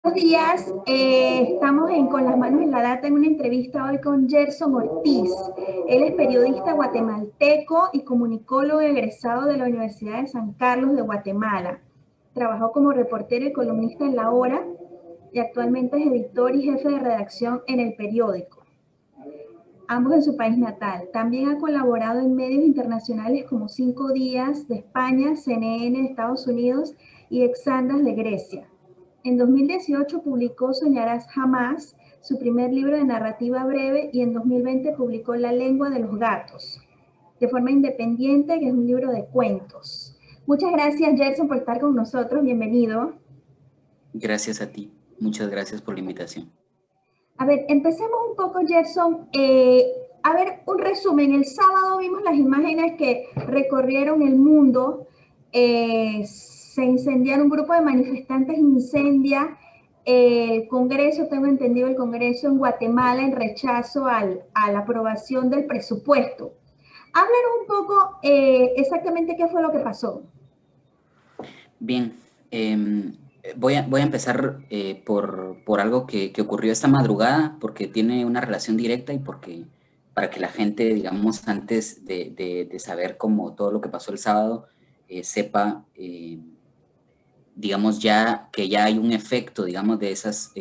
Buenos días, estamos Con las manos en la data en una entrevista hoy con Gerson Ortiz. Él es periodista guatemalteco y comunicólogo egresado de la Universidad de San Carlos de Guatemala. Trabajó como reportero y columnista en La Hora y actualmente es editor y jefe de redacción en El Periódico, ambos en su país natal. También ha colaborado en medios internacionales como Cinco Días de España, CNN de Estados Unidos y Exandas de Grecia. En 2018 publicó Soñarás Jamás, su primer libro de narrativa breve, y en 2020 publicó La Lengua de los Gatos, de forma independiente, que es un libro de cuentos. Muchas gracias, Gerson, por estar con nosotros. Bienvenido. Gracias a ti. Muchas gracias por la invitación. A ver, empecemos un poco, Gerson. A ver, un resumen. El sábado vimos las imágenes que recorrieron el mundo. Se incendiaron un grupo de manifestantes, incendia el Congreso, tengo entendido, el Congreso en Guatemala en rechazo a la aprobación del presupuesto. Háblanos un poco exactamente qué fue lo que pasó. Bien, voy a empezar por algo que ocurrió esta madrugada, porque tiene una relación directa y porque para que la gente, digamos, antes de saber cómo todo lo que pasó el sábado, sepa, digamos, ya que ya hay un efecto, digamos, de esas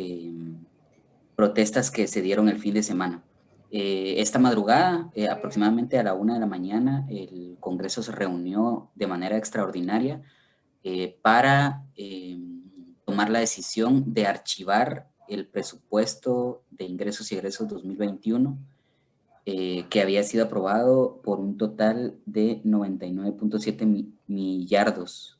protestas que se dieron el fin de semana. Esta madrugada, aproximadamente a la 1 de la mañana, el Congreso se reunió de manera extraordinaria para tomar la decisión de archivar el presupuesto de ingresos y egresos 2021, que había sido aprobado por un total de 99.7 millardos.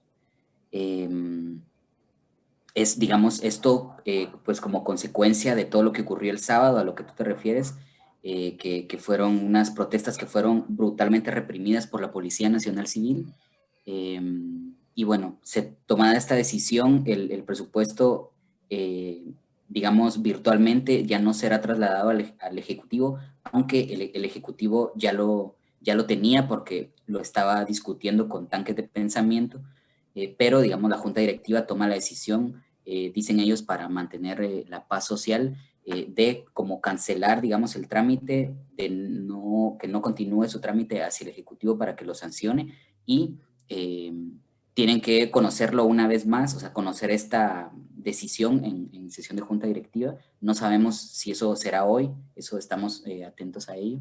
Es, digamos, esto, pues como consecuencia de todo lo que ocurrió el sábado, a lo que tú te refieres, que fueron unas protestas que fueron brutalmente reprimidas por la Policía Nacional Civil. eh, y bueno, se tomada esta decisión, el presupuesto, digamos, virtualmente ya no será trasladado al Ejecutivo, aunque el Ejecutivo ya lo tenía porque lo estaba discutiendo con tanques de pensamiento, pero digamos la Junta Directiva toma la decisión, dicen ellos, para mantener la paz social, de como cancelar, digamos, el trámite, que no continúe su trámite hacia el Ejecutivo para que lo sancione y eh, tienen que conocerlo una vez más, o sea, conocer esta decisión en sesión de Junta Directiva. No sabemos si eso será hoy, eso estamos atentos a ello.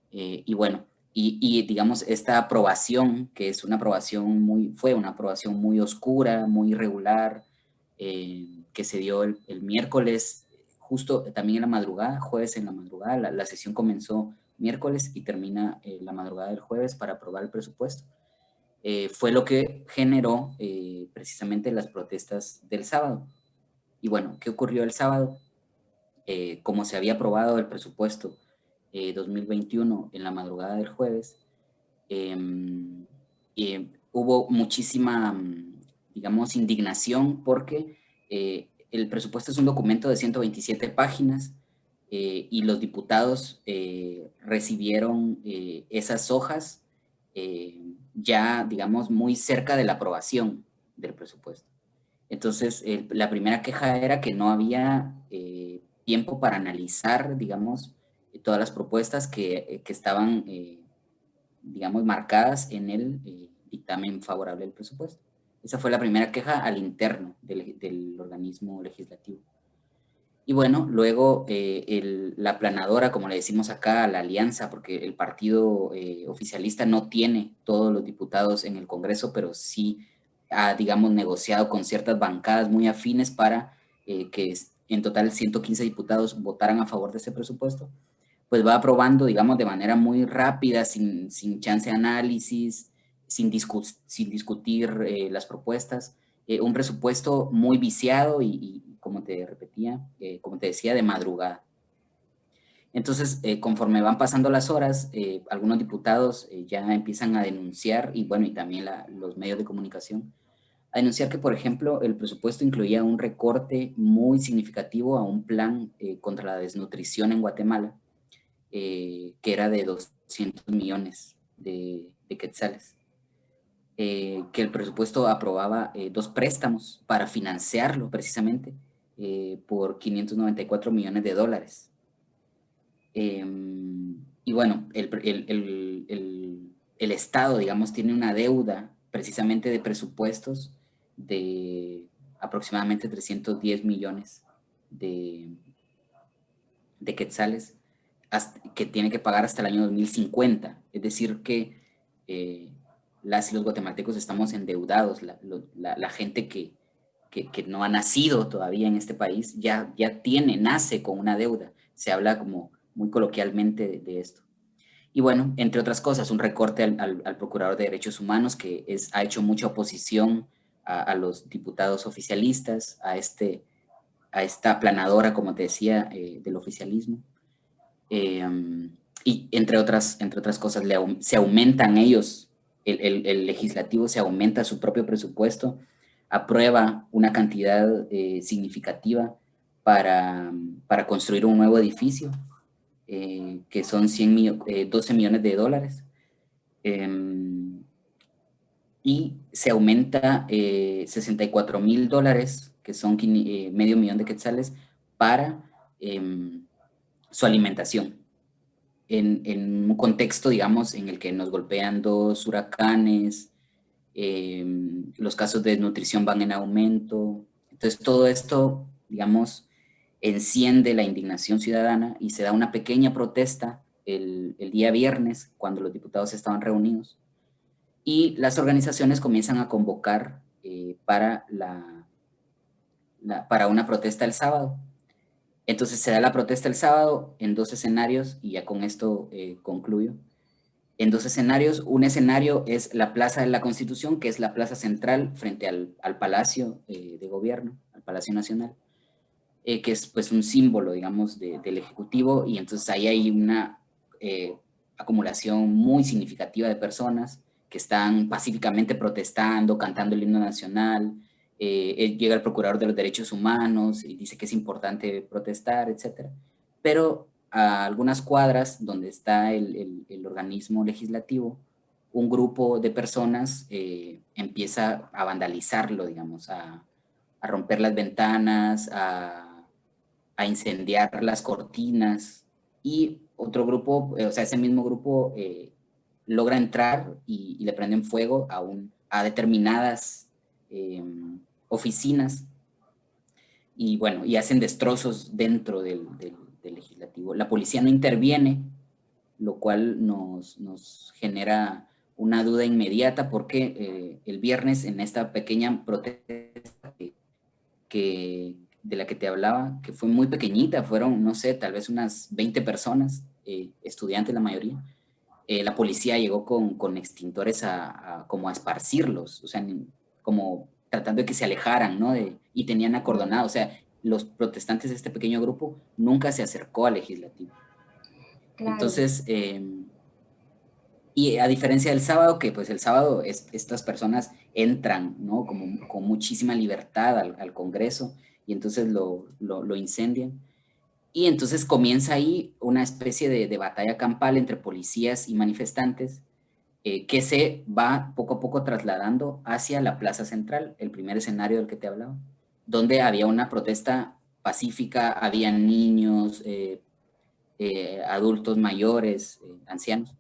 Y bueno, digamos, esta aprobación, que es una aprobación fue una aprobación muy oscura, muy irregular, que se dio el miércoles, justo también en la madrugada, jueves en la madrugada. La sesión comenzó miércoles y termina la madrugada del jueves para aprobar el presupuesto. Fue lo que generó precisamente las protestas del sábado. Y bueno, ¿qué ocurrió el sábado? Como se había aprobado el presupuesto 2021 en la madrugada del jueves, eh, hubo muchísima, digamos, indignación porque el presupuesto es un documento de 127 páginas, y los diputados recibieron esas hojas ya, digamos, muy cerca de la aprobación del presupuesto. Entonces, la primera queja era que no había tiempo para analizar, digamos, todas las propuestas que estaban, digamos, marcadas en el dictamen favorable del presupuesto. Esa fue la primera queja al interno del organismo legislativo. Y bueno, luego la planadora, como le decimos acá, la alianza, porque el partido oficialista no tiene todos los diputados en el Congreso, pero sí ha, digamos, negociado con ciertas bancadas muy afines para que en total 115 diputados votaran a favor de ese presupuesto, pues va aprobando, digamos, de manera muy rápida, sin chance de análisis, sin discutir las propuestas, un presupuesto muy viciado como te repetía, como te decía, de madrugada. Entonces, conforme van pasando las horas, algunos diputados ya empiezan a denunciar, y bueno, y también los medios de comunicación, a denunciar que, por ejemplo, el presupuesto incluía un recorte muy significativo a un plan contra la desnutrición en Guatemala, que era de 200 millones de quetzales, que el presupuesto aprobaba dos préstamos para financiarlo precisamente, por 594 millones de dólares. Y bueno, el Estado, digamos, tiene una deuda precisamente de presupuestos de aproximadamente 310 millones de, de quetzales que tiene que pagar hasta el año 2050. Es decir, que las y los guatemaltecos estamos endeudados. La gente que no ha nacido todavía en este país ya nace con una deuda. Se habla como muy coloquialmente de esto. Y bueno, entre otras cosas, un recorte al Procurador de Derechos Humanos que ha hecho mucha oposición a los diputados oficialistas, a esta aplanadora, como te decía, del oficialismo. Y entre otras cosas, se aumentan ellos, el legislativo se aumenta su propio presupuesto, aprueba una cantidad significativa para construir un nuevo edificio, que son 12 millones de dólares. Y se aumenta 64,000 dólares, que son medio millón de quetzales, para su alimentación. En un contexto, digamos, en el que nos golpean 2 huracanes, los casos de desnutrición van en aumento. Entonces, todo esto, digamos, enciende la indignación ciudadana y se da una pequeña protesta el día viernes, cuando los diputados estaban reunidos, y las organizaciones comienzan a convocar para una protesta el sábado. Entonces se da la protesta el sábado en 2 escenarios, y ya con esto concluyo. En 2 escenarios. Un escenario es la Plaza de la Constitución, que es la plaza central frente al Palacio de Gobierno, al Palacio Nacional, que es pues un símbolo, digamos, del Ejecutivo, y entonces ahí hay una acumulación muy significativa de personas que están pacíficamente protestando, cantando el himno nacional. Llega el Procurador de los Derechos Humanos y dice que es importante protestar, etc. Pero a algunas cuadras donde está el organismo legislativo, un grupo de personas empieza a vandalizarlo, digamos, a romper las ventanas, a incendiar las cortinas, y otro grupo, o sea, ese mismo grupo logra entrar y le prenden fuego a determinadas oficinas, y bueno, y hacen destrozos dentro del legislativo. La policía no interviene, lo cual nos genera una duda inmediata, porque el viernes, en esta pequeña protesta de la que te hablaba, que fue muy pequeñita, fueron, no sé, tal vez unas 20 personas, estudiantes la mayoría, la policía llegó con extintores como a esparcirlos, o sea, como tratando de que se alejaran, ¿no? Y tenían acordonado, o sea, los protestantes de este pequeño grupo nunca se acercó al legislativo. Claro. Entonces, y a diferencia del sábado, que pues el sábado estas personas entran, ¿no? Como con muchísima libertad al Congreso, y entonces lo incendian. Y entonces comienza ahí una especie de batalla campal entre policías y manifestantes, que se va poco a poco trasladando hacia la plaza central, el primer escenario del que te hablaba, donde había una protesta pacífica, había niños, adultos mayores, ancianos.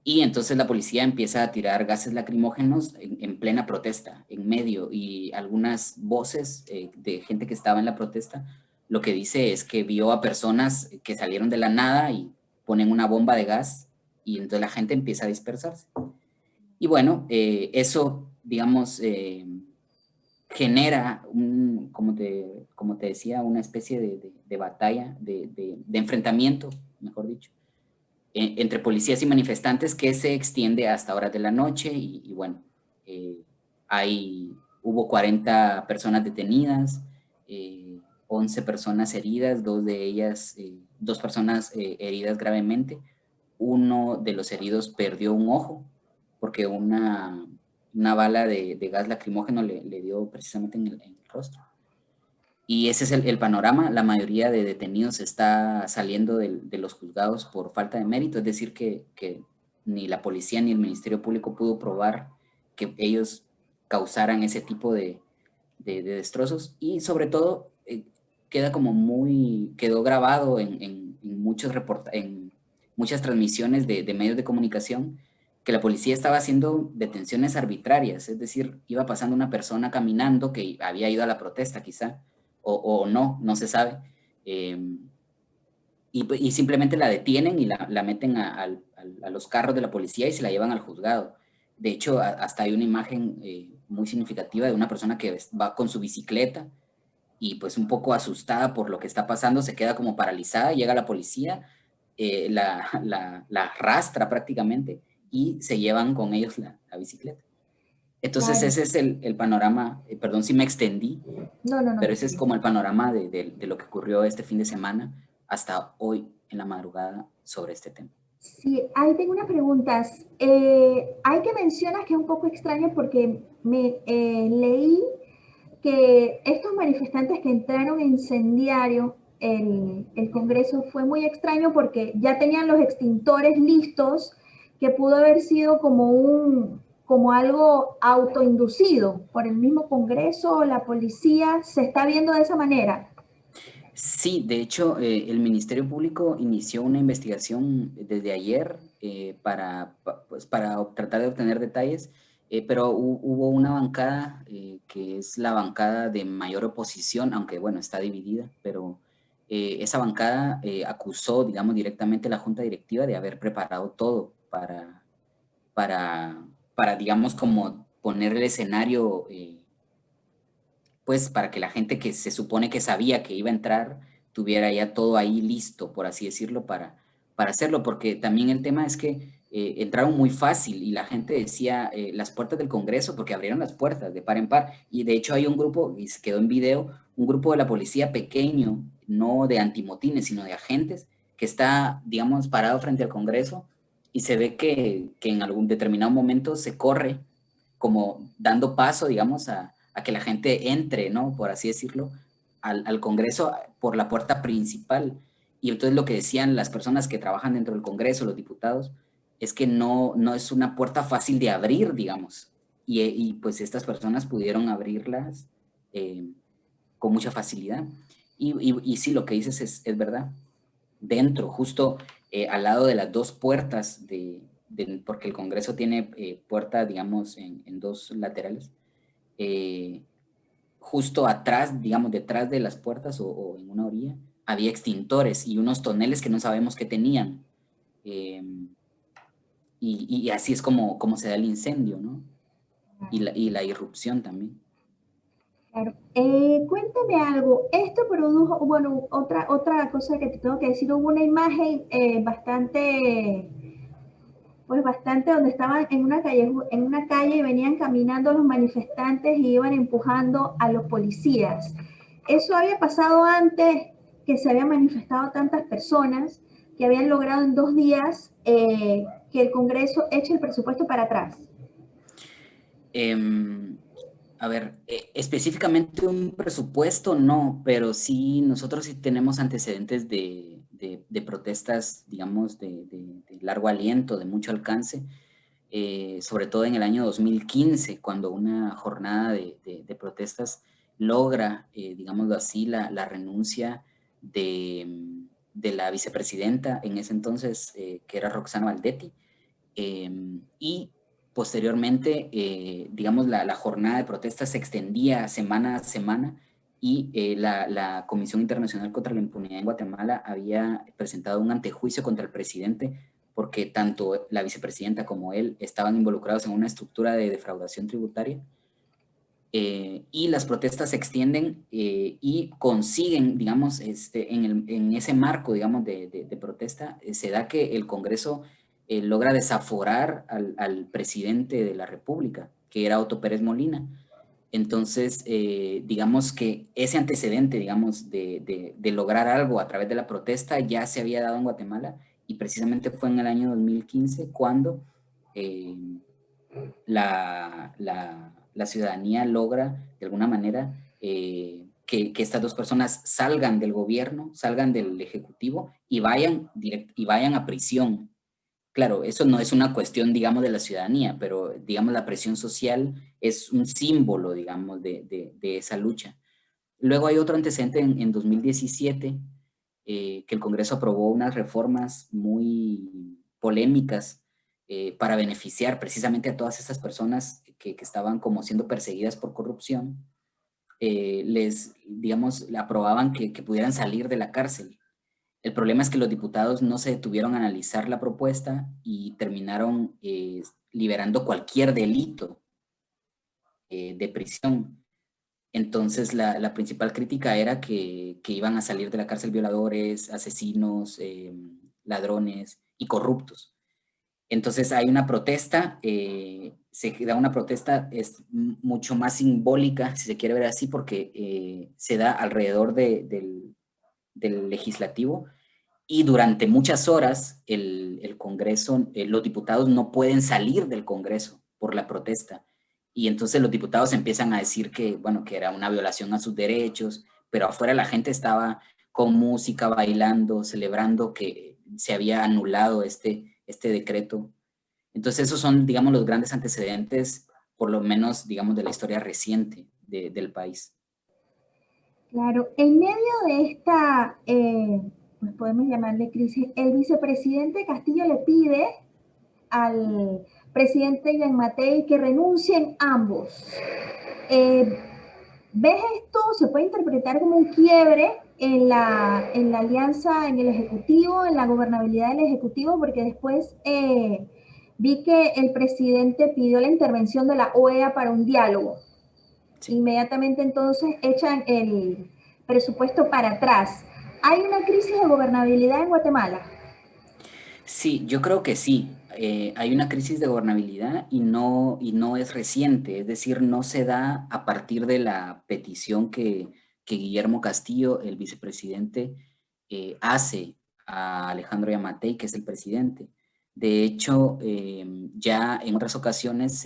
Y entonces la policía empieza a tirar gases lacrimógenos en plena protesta, en medio, y algunas voces de gente que estaba en la protesta lo que dice es que vio a personas que salieron de la nada y ponen una bomba de gas, y entonces la gente empieza a dispersarse. Y bueno, eso, digamos, genera, como te decía, una especie de batalla, de enfrentamiento, mejor dicho, entre policías y manifestantes, que se extiende hasta horas de la noche, y bueno, hubo 40 personas detenidas, 11 personas heridas, dos personas heridas gravemente. Uno de los heridos perdió un ojo, porque una bala de gas lacrimógeno le dio precisamente en el rostro. Y ese es el panorama. La mayoría de detenidos está saliendo de los juzgados por falta de mérito, es decir, que ni la policía ni el Ministerio Público pudo probar que ellos causaran ese tipo de destrozos. Y sobre todo, queda como quedó grabado en muchas transmisiones de medios de comunicación, que la policía estaba haciendo detenciones arbitrarias, es decir, iba pasando una persona caminando que había ido a la protesta quizá, o no, no se sabe, eh, y simplemente la detienen y la meten a los carros de la policía y se la llevan al juzgado. De hecho, hasta hay una imagen muy significativa de una persona que va con su bicicleta y pues un poco asustada por lo que está pasando, se queda como paralizada, llega la policía, la arrastra prácticamente y se llevan con ellos la bicicleta. Entonces Claro. ese es el panorama, perdón si me extendí, No, no, no, pero está ese es bien. como el panorama de lo que ocurrió este fin de semana hasta hoy en la madrugada sobre este tema. Sí, ahí tengo unas preguntas. Hay que mencionar que es un poco extraño porque me leí que estos manifestantes que entraron a incendiario el Congreso fue muy extraño porque ya tenían los extintores listos, que pudo haber sido como algo autoinducido por el mismo Congreso o la policía. ¿Se está viendo de esa manera? Sí, de hecho, el Ministerio Público inició una investigación desde ayer pues, para tratar de obtener detalles, pero hubo una bancada que es la bancada de mayor oposición, aunque bueno, está dividida, pero esa bancada acusó, digamos, directamente a la Junta Directiva de haber preparado todo para digamos, como poner el escenario. Pues para que la gente que se supone que sabía que iba a entrar tuviera ya todo ahí listo, por así decirlo, para hacerlo, porque también el tema es que entraron muy fácil y la gente decía las puertas del Congreso, porque abrieron las puertas de par en par, y de hecho hay un grupo, y se quedó en video, un grupo de la policía pequeño, no de antimotines, sino de agentes, que está, digamos, parado frente al Congreso, y se ve que en algún determinado momento se corre como dando paso, digamos, a que la gente entre, ¿no? Por así decirlo, al Congreso por la puerta principal. Y entonces lo que decían las personas que trabajan dentro del Congreso, los diputados, es que no es una puerta fácil de abrir, digamos. Y pues estas personas pudieron abrirlas con mucha facilidad. Y sí, lo que dices es verdad. Dentro, justo al lado de las dos puertas, porque el Congreso tiene puertas, digamos, en dos laterales, eh, justo atrás, digamos, detrás de las puertas o en una orilla, había extintores y unos toneles que no sabemos qué tenían. Eh, y así es como se da el incendio, ¿no? Y la irrupción también. Claro. Cuéntame algo. Esto produjo, bueno, otra cosa que te tengo que decir, hubo una imagen bastante donde estaban en una calle y venían caminando los manifestantes y iban empujando a los policías. Eso había pasado antes, que se habían manifestado tantas personas que habían logrado en 2 días que el Congreso eche el presupuesto para atrás. Eh, a ver, específicamente un presupuesto no, pero sí, nosotros sí tenemos antecedentes de protestas, digamos, de largo aliento, de mucho alcance, sobre todo en el año 2015, cuando una jornada de protestas logra, digámoslo así, la renuncia de la vicepresidenta en ese entonces, que era Roxana Valdetti, y posteriormente, digamos, la jornada de protesta se extendía semana a semana y la Comisión Internacional contra la Impunidad en Guatemala había presentado un antejuicio contra el presidente porque tanto la vicepresidenta como él estaban involucrados en una estructura de defraudación tributaria. Y las protestas se extienden y consiguen, digamos, en ese marco, digamos, de protesta, se da que el Congreso logra desaforar al presidente de la República, que era Otto Pérez Molina. Entonces, digamos que ese antecedente, digamos, de lograr algo a través de la protesta ya se había dado en Guatemala y precisamente fue en el año 2015 cuando eh, la ciudadanía logra de alguna manera que estas dos personas salgan del gobierno, salgan del ejecutivo y vayan a prisión. Claro, eso no es una cuestión, digamos, de la ciudadanía, pero, digamos, la presión social es un símbolo, digamos, de esa lucha. Luego hay otro antecedente en 2017, que el Congreso aprobó unas reformas muy polémicas para beneficiar precisamente a todas esas personas que estaban como siendo perseguidas por corrupción. Digamos, le aprobaban que pudieran salir de la cárcel. El problema es que los diputados no se detuvieron a analizar la propuesta y terminaron liberando cualquier delito de prisión. Entonces, la principal crítica era que iban a salir de la cárcel violadores, asesinos, ladrones y corruptos. Entonces, hay una protesta, se da una protesta, es mucho más simbólica, si se quiere ver así, porque se da alrededor del legislativo y durante muchas horas el Congreso, los diputados no pueden salir del Congreso por la protesta. Y entonces los diputados empiezan a decir que, bueno, que era una violación a sus derechos, pero afuera la gente estaba con música, bailando, celebrando que se había anulado este decreto. Entonces esos son, digamos, los grandes antecedentes, por lo menos, digamos, de la historia reciente del país. Claro, en medio de esta, pues podemos llamarle crisis, el vicepresidente Castillo le pide al presidente Gianmattei que renuncien ambos. Eh, ¿Ves esto? ¿Se puede interpretar como un quiebre en la alianza en el Ejecutivo, en la gobernabilidad del Ejecutivo? Porque después vi que el presidente pidió la intervención de la OEA para un diálogo. Sí. Inmediatamente entonces echan el presupuesto para atrás. ¿Hay una crisis de gobernabilidad en Guatemala? Sí, yo creo que sí. Hay una crisis de gobernabilidad y no es reciente, es decir, no se da a partir de la petición que Guillermo Castillo, el vicepresidente, hace a Alejandro Yamatei, que es el presidente. De hecho, ya en otras ocasiones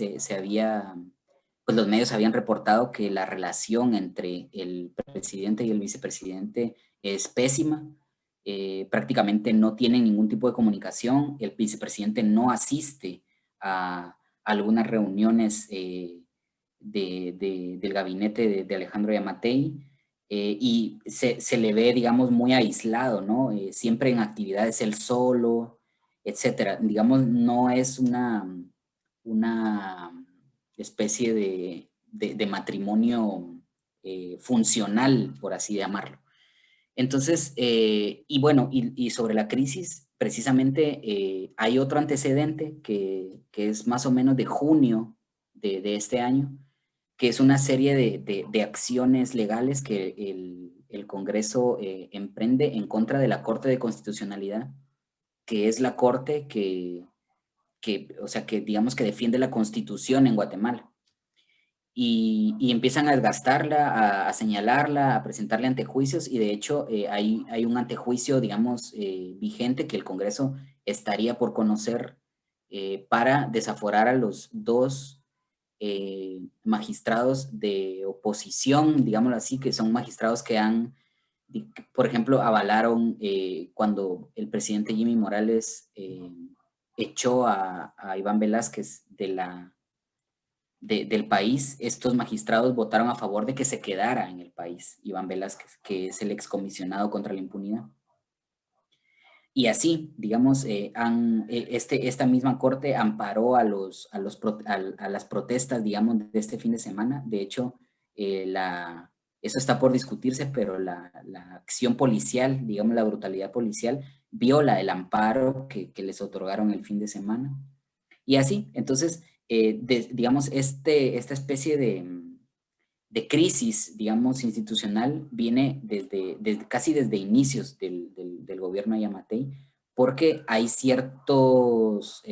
pues los medios habían reportado que la relación entre el presidente y el vicepresidente es pésima. Prácticamente no tienen ningún tipo de comunicación, el vicepresidente no asiste a algunas reuniones del gabinete de Alejandro Yamatei, y se le ve, digamos, muy aislado, ¿no? Siempre en actividades él solo, etcétera. Digamos, no es una especie de matrimonio funcional, por así llamarlo. Entonces, y bueno, y sobre la crisis, precisamente hay otro antecedente que es más o menos de junio de este año, que es una serie de acciones legales que el Congreso emprende en contra de la Corte de Constitucionalidad, que es la corte o sea, que digamos que defiende la Constitución en Guatemala. Y empiezan a desgastarla, a señalarla, a presentarle antejuicios, y de hecho hay un antejuicio, digamos, vigente que el Congreso estaría por conocer para desaforar a los dos magistrados de oposición, digámoslo así, que son magistrados que por ejemplo, avalaron cuando el presidente Jimmy Morales echó a Iván Velázquez del país. Estos magistrados votaron a favor de que se quedara en el país Iván Velázquez, que es el excomisionado contra la impunidad. Y así, digamos, esta misma corte amparó a las protestas, digamos, de este fin de semana. De hecho, eso está por discutirse, pero la acción policial, digamos, la brutalidad policial, viola el amparo que les otorgaron el fin de semana. Y así, entonces, digamos, esta especie de crisis, digamos, institucional viene casi desde inicios del gobierno de Yamatei, porque hay ciertos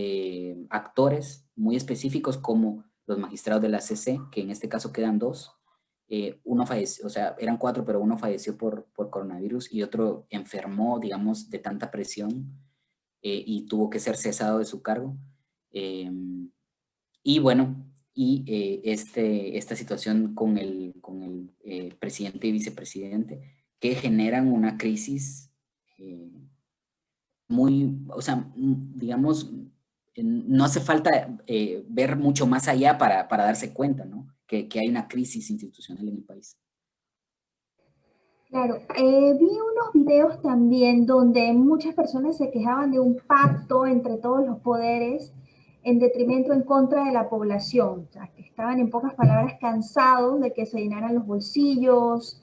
actores muy específicos como los magistrados de la CC, que en este caso quedan dos. Uno falleció, o sea, eran cuatro, pero uno falleció por coronavirus y otro enfermó, digamos, de tanta presión y tuvo que ser cesado de su cargo. Y bueno, esta situación con el presidente y vicepresidente que generan una crisis o sea, digamos, no hace falta ver mucho más allá para darse cuenta, ¿no? Que hay una crisis institucional en el país. Claro, vi unos videos también donde muchas personas se quejaban de un pacto entre todos los poderes en detrimento en contra de la población, o sea, que estaban en pocas palabras cansados de que se llenaran los bolsillos,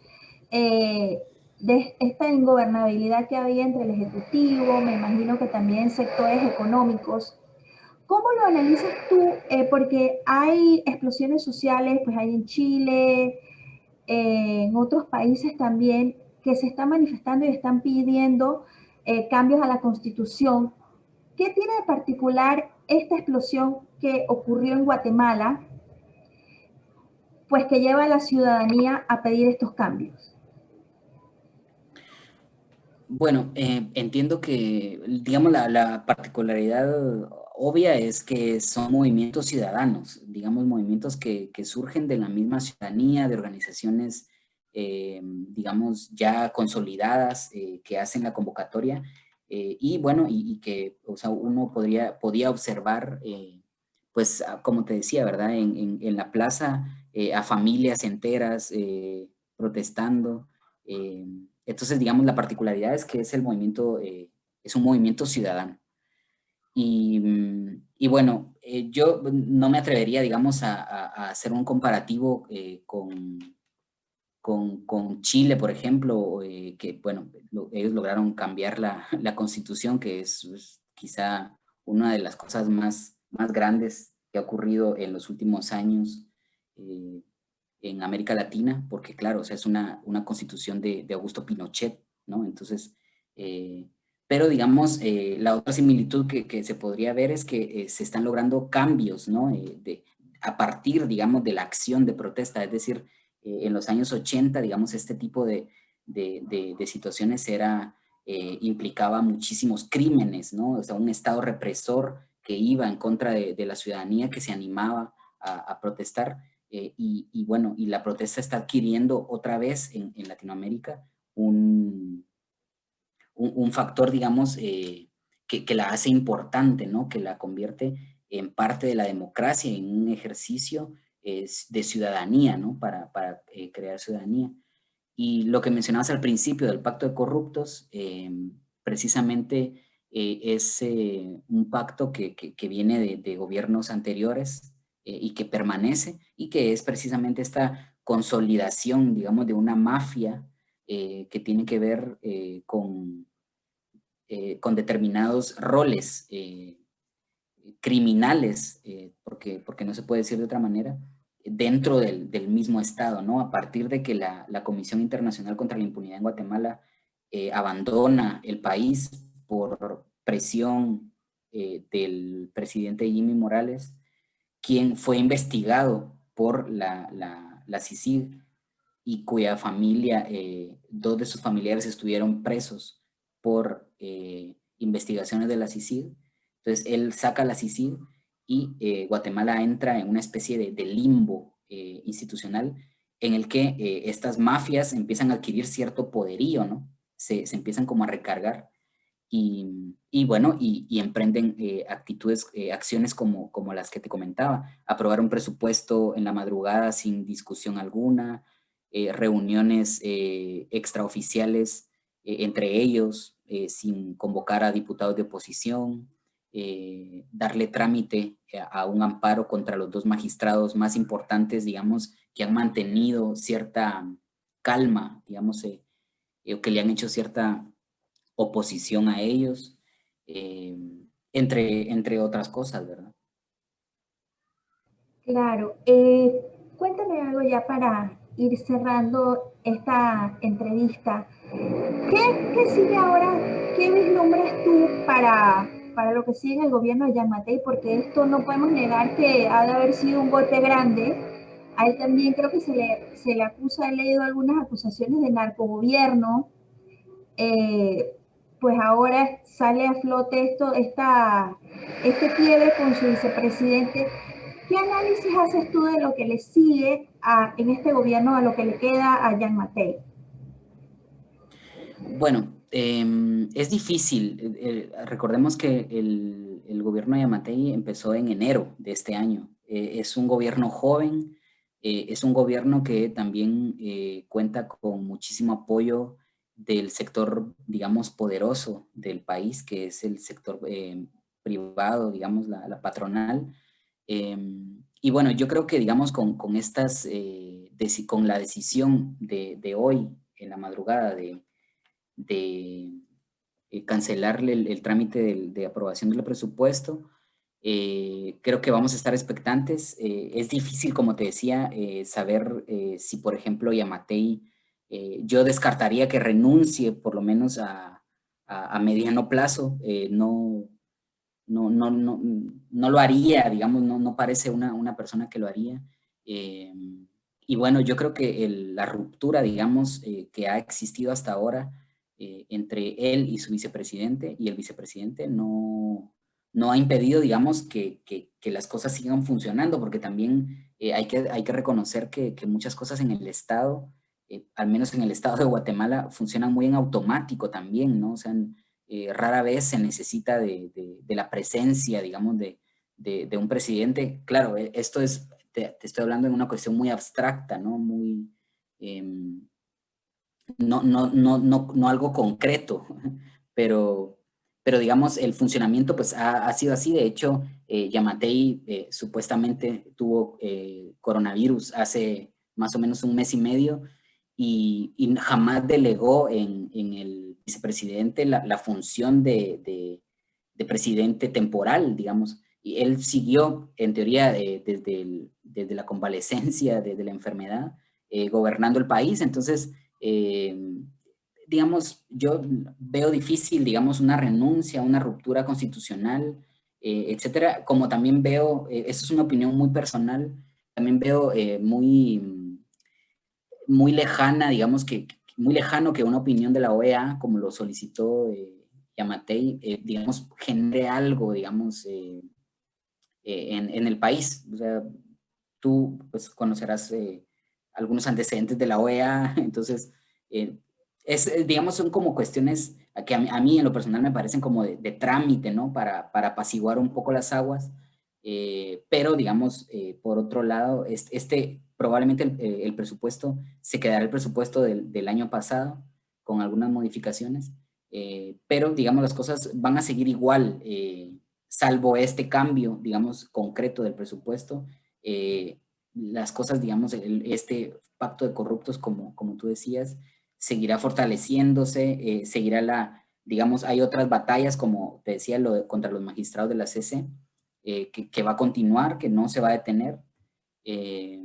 eh, de esta ingobernabilidad que había entre el Ejecutivo, me imagino que también sectores económicos. ¿Cómo lo analizas tú? Porque hay explosiones sociales, pues hay en Chile, en otros países también, que se están manifestando y están pidiendo cambios a la Constitución. ¿Qué tiene de particular esta explosión que ocurrió en Guatemala, pues que lleva a la ciudadanía a pedir estos cambios? Bueno, entiendo que, digamos, la particularidad obvia es que son movimientos ciudadanos, digamos, movimientos que surgen de la misma ciudadanía, de organizaciones, digamos, ya consolidadas, que hacen la convocatoria, y bueno, y que, o sea, uno podía observar, pues, como te decía, ¿verdad? En la plaza, a familias enteras protestando. Entonces, digamos, la particularidad es que es un movimiento ciudadano. Y bueno, yo no me atrevería, digamos, a hacer un comparativo con Chile, por ejemplo, que, bueno, ellos lograron cambiar la constitución, que es quizá una de las cosas más grandes que ha ocurrido en los últimos años. eh, en América Latina, porque claro, o sea, es una constitución de Augusto Pinochet, ¿no? Entonces, eh, pero digamos, la otra similitud que se podría ver es que se están logrando cambios, ¿no? A partir, digamos, de la acción de protesta, es decir, en los años 80, digamos, este tipo de situaciones implicaba muchísimos crímenes, ¿no? O sea, un estado represor que iba en contra de la ciudadanía que se animaba a protestar. Y bueno, y la protesta está adquiriendo otra vez en Latinoamérica un, un factor, digamos, que la hace importante, ¿no? Que la convierte en parte de la democracia, en un ejercicio de ciudadanía, ¿no? Para crear ciudadanía. Y lo que mencionabas al principio del pacto de corruptos, precisamente es un pacto que viene de gobiernos anteriores y que permanece y que es precisamente esta consolidación, digamos, de una mafia que tiene que ver con determinados roles criminales, porque no se puede decir de otra manera, dentro del mismo Estado, ¿no? A partir de que la Comisión Internacional contra la Impunidad en Guatemala abandona el país por presión del presidente Jimmy Morales, quien fue investigado por la CICIG y cuya familia, dos de sus familiares estuvieron presos por investigaciones de la CICIG. Entonces él saca la CICIG y Guatemala entra en una especie de limbo institucional en el que estas mafias empiezan a adquirir cierto poderío, ¿no? Se empiezan como a recargar y bueno, y emprenden acciones como las que te comentaba, aprobar un presupuesto en la madrugada sin discusión alguna, reuniones extraoficiales entre ellos, sin convocar a diputados de oposición, darle trámite a un amparo contra los dos magistrados más importantes, digamos, que han mantenido cierta calma, digamos, o que le han hecho cierta oposición a ellos, eh, entre otras cosas, ¿verdad? Claro, cuéntame algo ya para ir cerrando esta entrevista. ¿Qué sigue ahora? ¿Qué vislumbras tú para lo que sigue en el gobierno de Yamatei? Porque esto no podemos negar que ha de haber sido un golpe grande. A él también creo que se le acusa, he leído algunas acusaciones de narcogobierno. Eh, pues ahora sale a flote este quiebre con su vicepresidente. ¿Qué análisis haces tú de lo que le sigue en este gobierno, a lo que le queda a Jan Matei? Bueno, es difícil. Recordemos que el gobierno de Yamatei empezó en enero de este año. Es un gobierno joven, Es un gobierno que también cuenta con muchísimo apoyo del sector, digamos, poderoso del país, que es el sector privado, digamos, la patronal. Y bueno, yo creo que, digamos, con estas, con la decisión de hoy, en la madrugada, de cancelarle el trámite de aprobación del presupuesto, creo que vamos a estar expectantes. Es difícil, como te decía, saber si, por ejemplo, Yamatei, yo descartaría que renuncie por lo menos a mediano plazo. No lo haría, digamos, no parece una persona que lo haría. Eh, y bueno, yo creo que la ruptura, digamos, que ha existido hasta ahora entre él y su vicepresidente y el vicepresidente no ha impedido, digamos, que las cosas sigan funcionando, porque también hay que reconocer que muchas cosas en el Estado, al menos en el Estado de Guatemala, funcionan muy en automático también, ¿no? O sea, rara vez se necesita de la presencia, digamos, de un presidente. Claro, esto es, te estoy hablando en una cuestión muy abstracta, ¿no? Muy, no algo concreto, pero, pero digamos, el funcionamiento pues ha sido así. De hecho, Yamatei supuestamente tuvo coronavirus hace más o menos un mes y medio y jamás delegó en el vicepresidente la función de presidente temporal, digamos. Y él siguió, en teoría, desde la convalecencia, desde la enfermedad, gobernando el país. Entonces, digamos, yo veo difícil, digamos, una renuncia, una ruptura constitucional, etcétera, como también veo, eso es una opinión muy personal, también veo muy lejana, digamos muy lejano que una opinión de la OEA, como lo solicitó Yamatei, digamos, genere algo, digamos, en el país. O sea, tú pues conocerás algunos antecedentes de la OEA, entonces, digamos, son como cuestiones que a mí en lo personal me parecen como de trámite, ¿no? Para apaciguar un poco las aguas, pero digamos, por otro lado, probablemente el presupuesto se quedará el presupuesto del año pasado con algunas modificaciones, pero digamos las cosas van a seguir igual, salvo este cambio, digamos, concreto del presupuesto. Las cosas, digamos, este pacto de corruptos, como tú decías, seguirá fortaleciéndose, seguirá digamos, hay otras batallas, como te decía, contra los magistrados de la CC, que va a continuar, que no se va a detener. Eh,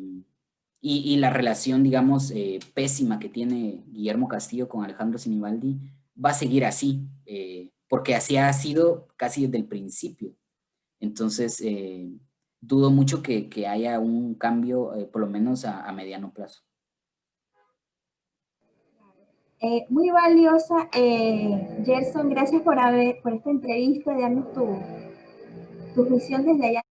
y la relación, digamos, pésima que tiene Guillermo Castillo con Alejandro Sinibaldi va a seguir así, porque así ha sido casi desde el principio. Entonces, dudo mucho que haya un cambio, por lo menos a mediano plazo. Muy valiosa, Gerson, gracias por esta entrevista, darnos tu visión desde allá.